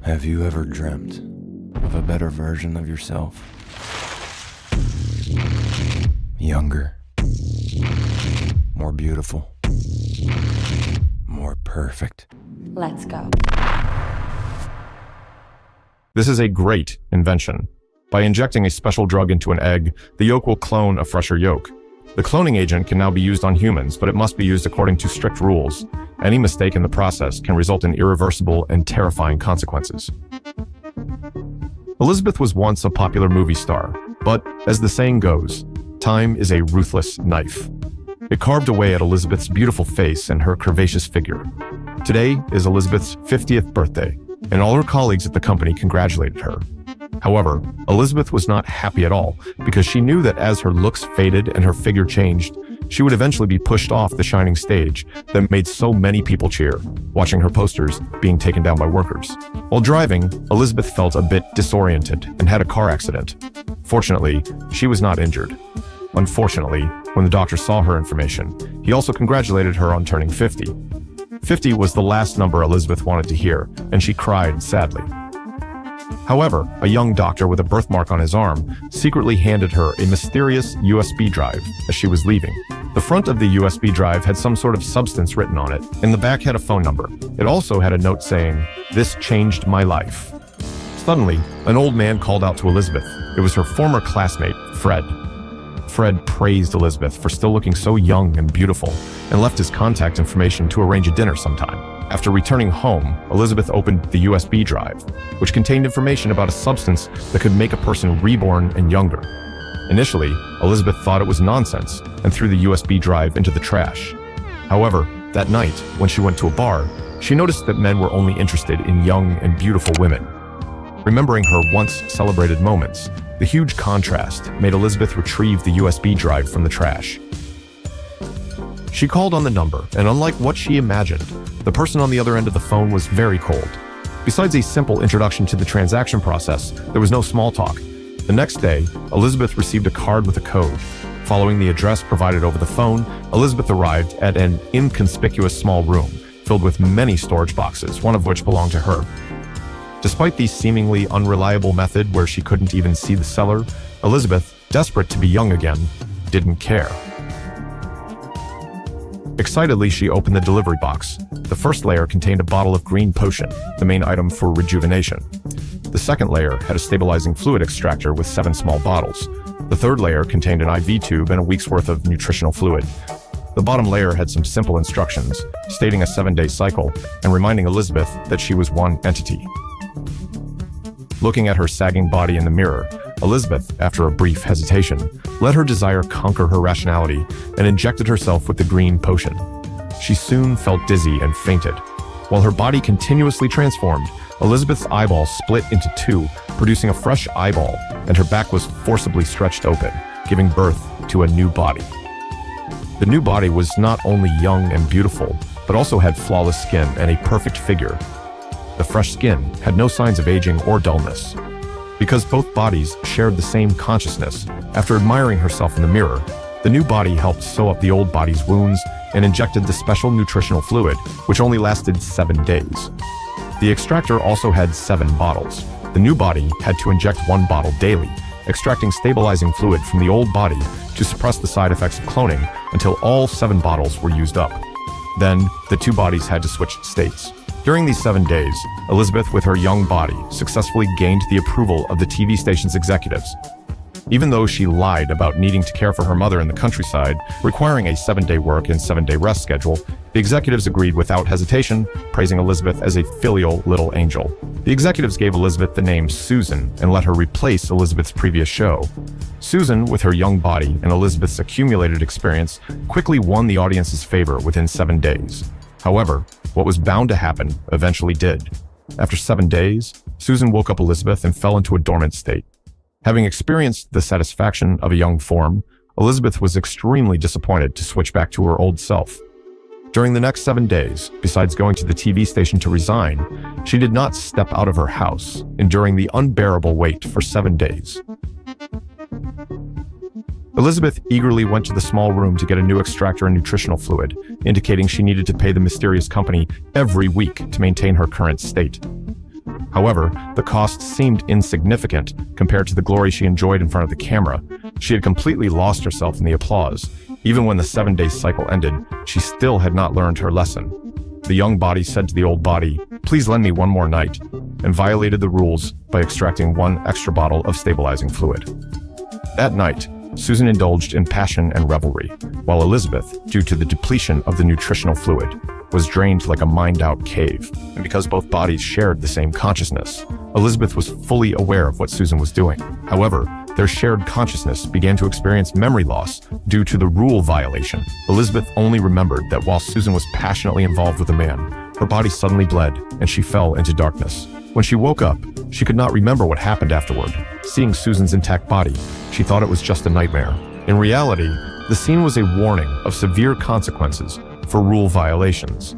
Have you ever dreamt of a better version of yourself? Younger, more beautiful, more perfect. Let's go. This is a great invention. By injecting a special drug into an egg, the yolk will clone a fresher yolk. The cloning agent can now be used on humans, but it must be used according to strict rules. Any mistake in the process can result in irreversible and terrifying consequences. Elisabeth was once a popular movie star, but as the saying goes, time is a ruthless knife. It carved away at Elisabeth's beautiful face and her curvaceous figure. Today is Elisabeth's 50th birthday, and all her colleagues at the company congratulated her. However, Elisabeth was not happy at all because she knew that as her looks faded and her figure changed, she would eventually be pushed off the shining stage that made so many people cheer, watching her posters being taken down by workers. While driving, Elisabeth felt a bit disoriented and had a car accident. Fortunately, she was not injured. Unfortunately, when the doctor saw her information, he also congratulated her on turning 50. 50 was the last number Elisabeth wanted to hear, and she cried sadly. However, a young doctor with a birthmark on his arm secretly handed her a mysterious USB drive as she was leaving. The front of the USB drive had some sort of substance written on it, and the back had a phone number. It also had a note saying, "This changed my life." Suddenly, an old man called out to Elisabeth. It was her former classmate, Fred. Fred praised Elisabeth for still looking so young and beautiful, and left his contact information to arrange a dinner sometime. After returning home, Elisabeth opened the USB drive, which contained information about a substance that could make a person reborn and younger. Initially, Elisabeth thought it was nonsense and threw the USB drive into the trash. However, that night, when she went to a bar, she noticed that men were only interested in young and beautiful women. Remembering her once celebrated moments, the huge contrast made Elisabeth retrieve the USB drive from the trash. She called on the number, and unlike what she imagined, the person on the other end of the phone was very cold. Besides a simple introduction to the transaction process, there was no small talk. The next day, Elisabeth received a card with a code. Following the address provided over the phone, Elisabeth arrived at an inconspicuous small room filled with many storage boxes, one of which belonged to her. Despite the seemingly unreliable method where she couldn't even see the seller, Elisabeth, desperate to be young again, didn't care. Excitedly, she opened the delivery box. The first layer contained a bottle of green potion, the main item for rejuvenation. The second layer had a stabilizing fluid extractor with 7 small bottles. The third layer contained an IV tube and a week's worth of nutritional fluid. The bottom layer had some simple instructions, stating a 7-day cycle and reminding Elisabeth that she was one entity. Looking at her sagging body in the mirror, Elisabeth, after a brief hesitation, let her desire conquer her rationality and injected herself with the green potion. She soon felt dizzy and fainted. While her body continuously transformed, Elisabeth's eyeball split into 2, producing a fresh eyeball, and her back was forcibly stretched open, giving birth to a new body. The new body was not only young and beautiful, but also had flawless skin and a perfect figure. The fresh skin had no signs of aging or dullness. Because both bodies shared the same consciousness, after admiring herself in the mirror, the new body helped sew up the old body's wounds and injected the special nutritional fluid, which only lasted 7 days. The extractor also had 7 bottles. The new body had to inject 1 bottle daily, extracting stabilizing fluid from the old body to suppress the side effects of cloning until all 7 bottles were used up. Then, the 2 bodies had to switch states. During these 7 days, Elisabeth, with her young body, successfully gained the approval of the TV station's executives. Even though she lied about needing to care for her mother in the countryside, requiring a 7-day work and 7-day rest schedule, the executives agreed without hesitation, praising Elisabeth as a filial little angel. The executives gave Elisabeth the name Susan and let her replace Elisabeth's previous show. Susan, with her young body and Elisabeth's accumulated experience, quickly won the audience's favor within 7 days. However, what was bound to happen eventually did. After 7 days, Susan woke up Elisabeth and fell into a dormant state. Having experienced the satisfaction of a young form, Elisabeth was extremely disappointed to switch back to her old self. During the next 7 days, besides going to the TV station to resign, she did not step out of her house, enduring the unbearable wait for 7 days. Elisabeth eagerly went to the small room to get a new extractor and nutritional fluid, indicating she needed to pay the mysterious company every week to maintain her current state. However, the cost seemed insignificant compared to the glory she enjoyed in front of the camera. She had completely lost herself in the applause. Even when the 7-day cycle ended, she still had not learned her lesson. The young body said to the old body, "Please lend me one more night," and violated the rules by extracting 1 extra bottle of stabilizing fluid. That night, Susan indulged in passion and revelry, while Elisabeth, due to the depletion of the nutritional fluid, was drained like a mined-out cave. And because both bodies shared the same consciousness, Elisabeth was fully aware of what Susan was doing. However, their shared consciousness began to experience memory loss due to the rule violation. Elisabeth only remembered that while Susan was passionately involved with a man, her body suddenly bled and she fell into darkness. When she woke up, she could not remember what happened afterward. Seeing Susan's intact body, she thought it was just a nightmare. In reality, the scene was a warning of severe consequences for rule violations.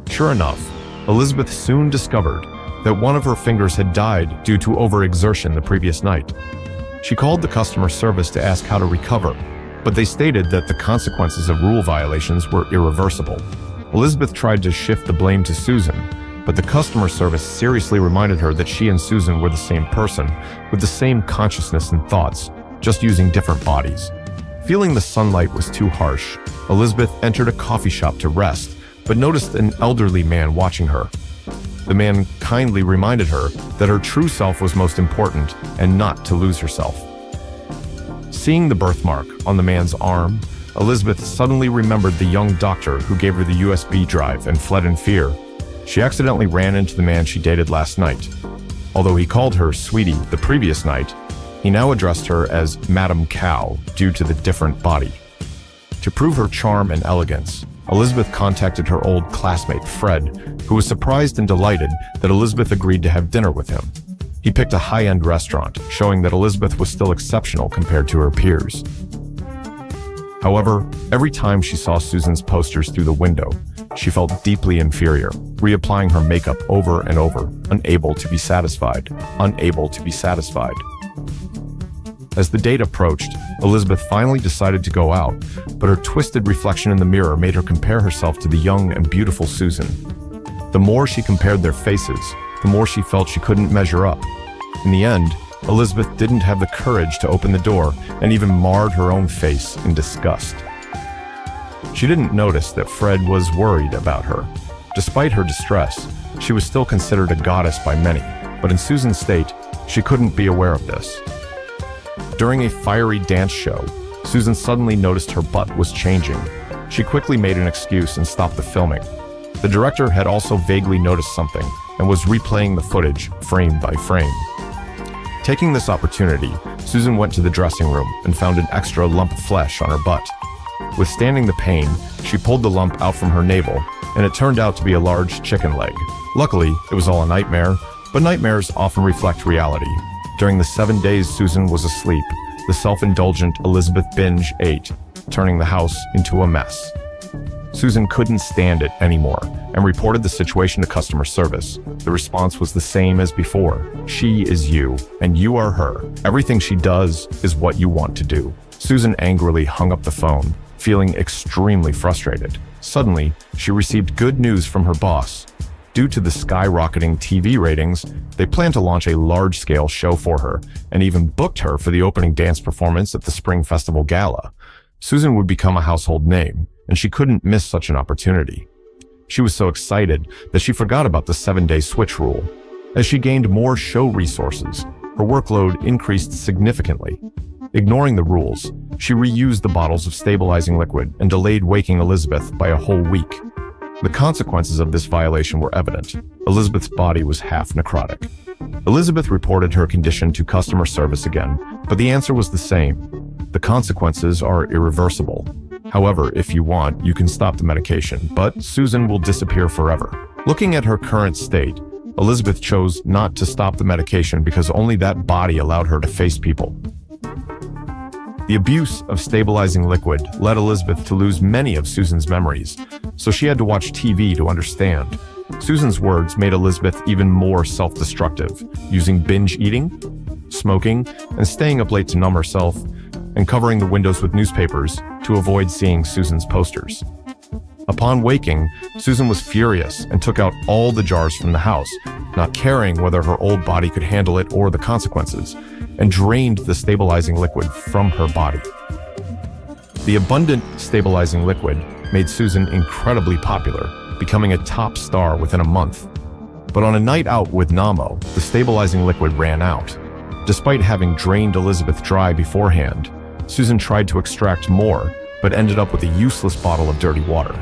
Sure enough, Elisabeth soon discovered that one of her fingers had died due to overexertion the previous night. She called the customer service to ask how to recover, but they stated that the consequences of rule violations were irreversible. Elisabeth tried to shift the blame to Susan, but the customer service seriously reminded her that she and Susan were the same person, with the same consciousness and thoughts, just using different bodies. Feeling the sunlight was too harsh, Elisabeth entered a coffee shop to rest, but noticed an elderly man watching her. The man kindly reminded her that her true self was most important and not to lose herself. Seeing the birthmark on the man's arm, Elisabeth suddenly remembered the young doctor who gave her the USB drive and fled in fear. She accidentally ran into the man she dated last night. Although he called her sweetie the previous night, he now addressed her as Madam Cow due to the different body. To prove her charm and elegance, Elisabeth contacted her old classmate Fred, who was surprised and delighted that Elisabeth agreed to have dinner with him. He picked a high-end restaurant, showing that Elisabeth was still exceptional compared to her peers. However, every time she saw Susan's posters through the window, she felt deeply inferior, reapplying her makeup over and over, unable to be satisfied, unable to be satisfied. As the date approached, Elisabeth finally decided to go out, but her twisted reflection in the mirror made her compare herself to the young and beautiful Susan. The more she compared their faces, the more she felt she couldn't measure up. In the end, Elisabeth didn't have the courage to open the door and even marred her own face in disgust. She didn't notice that Fred was worried about her. Despite her distress, she was still considered a goddess by many, but in Susan's state, she couldn't be aware of this. During a fiery dance show, Susan suddenly noticed her butt was changing. She quickly made an excuse and stopped the filming. The director had also vaguely noticed something and was replaying the footage frame by frame. Taking this opportunity, Susan went to the dressing room and found an extra lump of flesh on her butt. Withstanding the pain, she pulled the lump out from her navel, and it turned out to be a large chicken leg. Luckily, it was all a nightmare, but nightmares often reflect reality. During the 7 days Susan was asleep, the self-indulgent Elisabeth binge ate, turning the house into a mess. Susan couldn't stand it anymore and reported the situation to customer service. The response was the same as before. She is you, and you are her. Everything she does is what you want to do. Susan angrily hung up the phone, feeling extremely frustrated. Suddenly, she received good news from her boss. Due to the skyrocketing TV ratings, they planned to launch a large-scale show for her and even booked her for the opening dance performance at the Spring Festival Gala. Susan would become a household name, and she couldn't miss such an opportunity. She was so excited that she forgot about the 7-day switch rule. As she gained more show resources, her workload increased significantly. Ignoring the rules, she reused the bottles of stabilizing liquid and delayed waking Elisabeth by a whole week. The consequences of this violation were evident. Elisabeth's body was half necrotic. Elisabeth reported her condition to customer service again, but the answer was the same. The consequences are irreversible. However, if you want, you can stop the medication, but Susan will disappear forever. Looking at her current state, Elisabeth chose not to stop the medication because only that body allowed her to face people. The abuse of stabilizing liquid led Elisabeth to lose many of Susan's memories, so she had to watch TV to understand. Susan's words made Elisabeth even more self-destructive, using binge eating, smoking, and staying up late to numb herself, and covering the windows with newspapers to avoid seeing Susan's posters. Upon waking, Susan was furious and took out all the jars from the house, not caring whether her old body could handle it or the consequences, and drained the stabilizing liquid from her body. The abundant stabilizing liquid made Susan incredibly popular, becoming a top star within a month. But on a night out with Namo, the stabilizing liquid ran out. Despite having drained Elisabeth dry beforehand, Susan tried to extract more, but ended up with a useless bottle of dirty water.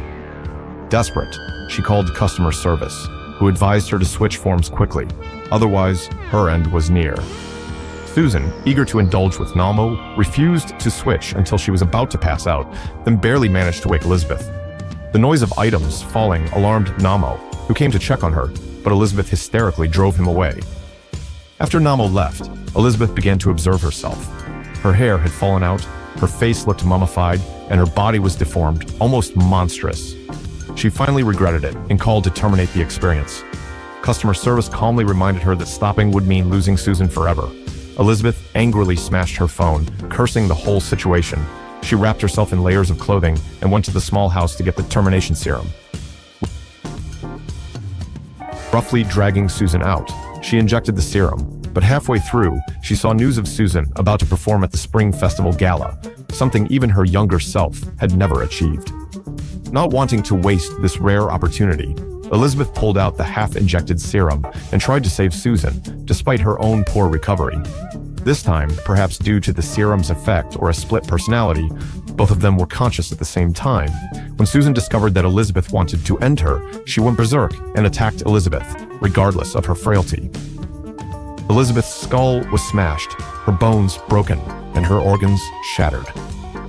Desperate, she called customer service, who advised her to switch forms quickly, otherwise her end was near. Susan, eager to indulge with Namo, refused to switch until she was about to pass out, then barely managed to wake Elisabeth. The noise of items falling alarmed Namo, who came to check on her, but Elisabeth hysterically drove him away. After Namo left, Elisabeth began to observe herself. Her hair had fallen out, her face looked mummified, and her body was deformed, almost monstrous. She finally regretted it and called to terminate the experience. Customer service calmly reminded her that stopping would mean losing Susan forever. Elisabeth angrily smashed her phone, cursing the whole situation. She wrapped herself in layers of clothing and went to the small house to get the termination serum. Roughly dragging Susan out, she injected the serum, but halfway through, she saw news of Susan about to perform at the Spring Festival Gala, something even her younger self had never achieved. Not wanting to waste this rare opportunity, Elisabeth pulled out the half-injected serum and tried to save Susan, despite her own poor recovery. This time, perhaps due to the serum's effect or a split personality, both of them were conscious at the same time. When Susan discovered that Elisabeth wanted to end her, she went berserk and attacked Elisabeth, regardless of her frailty. Elisabeth's skull was smashed, her bones broken, and her organs shattered.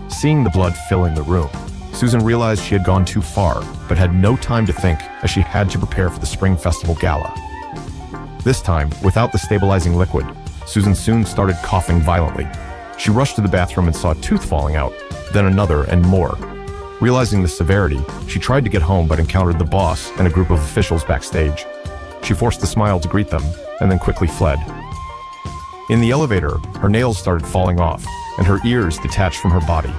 Seeing the blood filling the room, Susan realized she had gone too far, but had no time to think as she had to prepare for the Spring Festival Gala. This time, without the stabilizing liquid, Susan soon started coughing violently. She rushed to the bathroom and saw a tooth falling out, then another and more. Realizing the severity, she tried to get home but encountered the boss and a group of officials backstage. She forced a smile to greet them, and then quickly fled. In the elevator, her nails started falling off, and her ears detached from her body.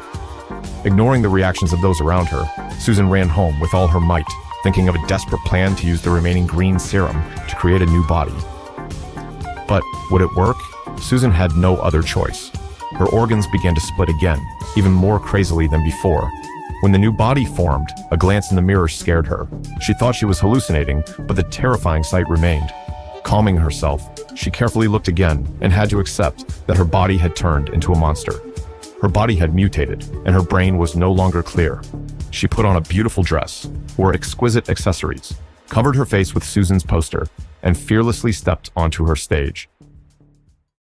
Ignoring the reactions of those around her, Susan ran home with all her might, thinking of a desperate plan to use the remaining green serum to create a new body. But would it work? Susan had no other choice. Her organs began to split again, even more crazily than before. When the new body formed, a glance in the mirror scared her. She thought she was hallucinating, but the terrifying sight remained. Calming herself, she carefully looked again and had to accept that her body had turned into a monster. Her body had mutated, and her brain was no longer clear. She put on a beautiful dress, wore exquisite accessories, covered her face with Susan's poster, and fearlessly stepped onto her stage.